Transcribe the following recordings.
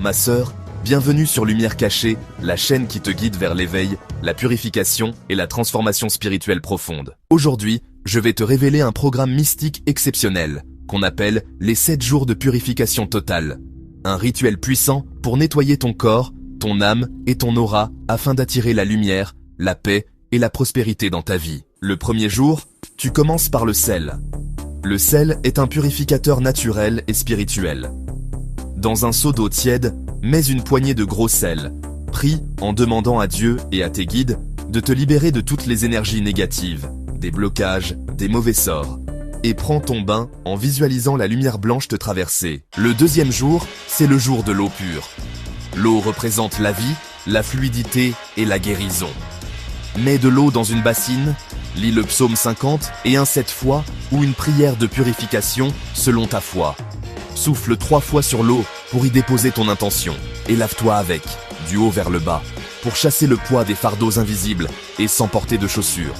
ma sœur, bienvenue sur Lumière Cachée, la chaîne qui te guide vers l'éveil, la purification et la transformation spirituelle profonde. Aujourd'hui, je vais te révéler un programme mystique exceptionnel, qu'on appelle les 7 jours de purification totale. Un rituel puissant pour nettoyer ton corps, ton âme et ton aura afin d'attirer la lumière, la paix et la prospérité dans ta vie. Le premier jour, tu commences par le sel. Le sel est un purificateur naturel et spirituel. Dans un seau d'eau tiède, mets une poignée de gros sel. Prie en demandant à Dieu et à tes guides de te libérer de toutes les énergies négatives, des blocages, des mauvais sorts. Et prends ton bain en visualisant la lumière blanche te traverser. Le deuxième jour, c'est le jour de l'eau pure. L'eau représente la vie, la fluidité et la guérison. Mets de l'eau dans une bassine, lis le psaume 50 et un 7 fois ou une prière de purification selon ta foi. Souffle 3 fois sur l'eau pour y déposer ton intention et lave-toi avec, du haut vers le bas, pour chasser le poids des fardeaux invisibles et sans porter de chaussures.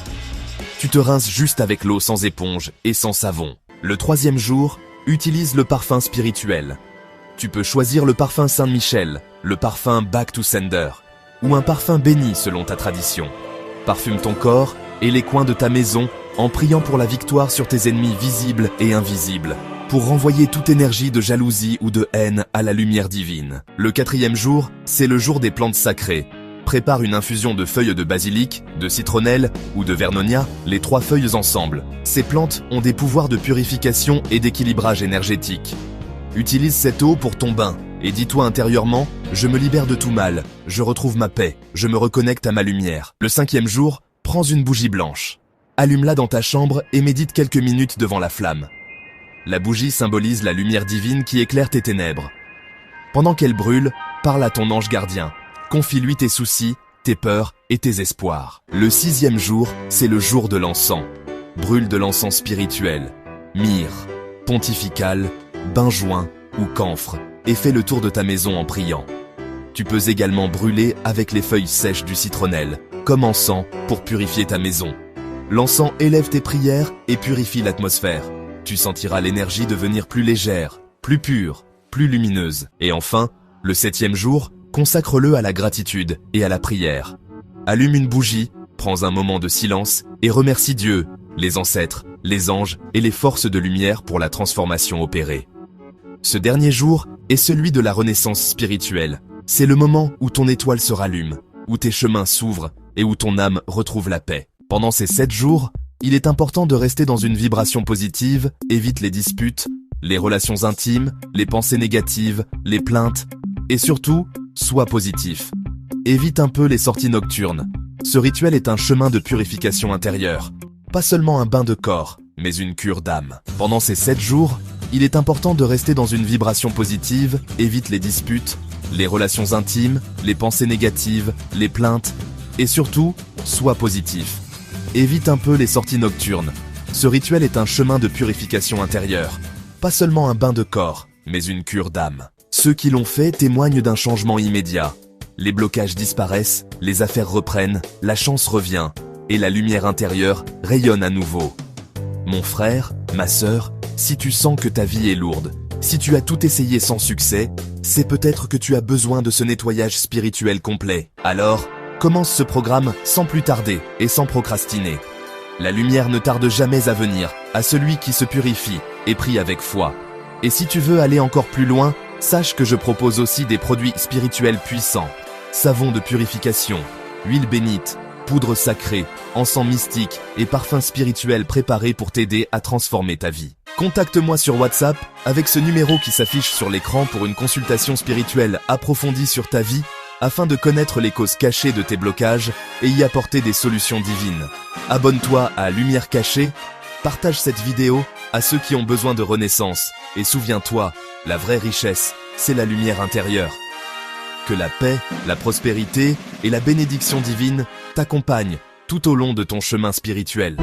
Tu te rinces juste avec l'eau sans éponge et sans savon. Le troisième jour, utilise le parfum spirituel. Tu peux choisir le parfum Saint-Michel, le parfum Back to Sender, ou un parfum béni selon ta tradition. Parfume ton corps et les coins de ta maison en priant pour la victoire sur tes ennemis visibles et invisibles, pour renvoyer toute énergie de jalousie ou de haine à la lumière divine. Le quatrième jour, c'est le jour des plantes sacrées. Prépare une infusion de feuilles de basilic, de citronnelle ou de vernonia, les 3 feuilles ensemble. Ces plantes ont des pouvoirs de purification et d'équilibrage énergétique. Utilise cette eau pour ton bain et dis-toi intérieurement « Je me libère de tout mal, je retrouve ma paix, je me reconnecte à ma lumière ». Le 5e jour, prends une bougie blanche. Allume-la dans ta chambre et médite quelques minutes devant la flamme. La bougie symbolise la lumière divine qui éclaire tes ténèbres. Pendant qu'elle brûle, parle à ton ange gardien. Confie-lui tes soucis, tes peurs et tes espoirs. Le 6e jour, c'est le jour de l'encens. Brûle de l'encens spirituel, myrrhe, pontifical, benjoin ou camphre et fais le tour de ta maison en priant. Tu peux également brûler avec les feuilles sèches du citronnelle, comme encens pour purifier ta maison. L'encens élève tes prières et purifie l'atmosphère. Tu sentiras l'énergie devenir plus légère, plus pure, plus lumineuse. Et enfin, le 7e jour, consacre-le à la gratitude et à la prière. Allume une bougie, prends un moment de silence et remercie Dieu, les ancêtres, les anges et les forces de lumière pour la transformation opérée. Ce dernier jour est celui de la renaissance spirituelle. C'est le moment où ton étoile se rallume, où tes chemins s'ouvrent et où ton âme retrouve la paix. Pendant ces 7 jours, il est important de rester dans une vibration positive, évite les disputes, les relations intimes, les pensées négatives, les plaintes et surtout, sois positif. Évite un peu les sorties nocturnes. Ce rituel est un chemin de purification intérieure. Pas seulement un bain de corps, mais une cure d'âme. Pendant ces 7 jours, il est important de rester dans une vibration positive, évite les disputes, les relations intimes, les pensées négatives, les plaintes, et surtout, sois positif. Évite un peu les sorties nocturnes. Ce rituel est un chemin de purification intérieure. Pas seulement un bain de corps, mais une cure d'âme. Ceux qui l'ont fait témoignent d'un changement immédiat. Les blocages disparaissent, les affaires reprennent, la chance revient, et la lumière intérieure rayonne à nouveau. Mon frère, ma sœur, si tu sens que ta vie est lourde, si tu as tout essayé sans succès, c'est peut-être que tu as besoin de ce nettoyage spirituel complet. Alors, commence ce programme sans plus tarder et sans procrastiner. La lumière ne tarde jamais à venir, à celui qui se purifie et prie avec foi. Et si tu veux aller encore plus loin, sache que je propose aussi des produits spirituels puissants. Savon de purification, huile bénite, poudre sacrée, encens mystique et parfums spirituels préparés pour t'aider à transformer ta vie. Contacte-moi sur WhatsApp avec ce numéro qui s'affiche sur l'écran pour une consultation spirituelle approfondie sur ta vie afin de connaître les causes cachées de tes blocages et y apporter des solutions divines. Abonne-toi à Lumière Cachée, partage cette vidéo à ceux qui ont besoin de renaissance et souviens-toi, la vraie richesse, c'est la lumière intérieure. Que la paix, la prospérité et la bénédiction divine t'accompagnent tout au long de ton chemin spirituel.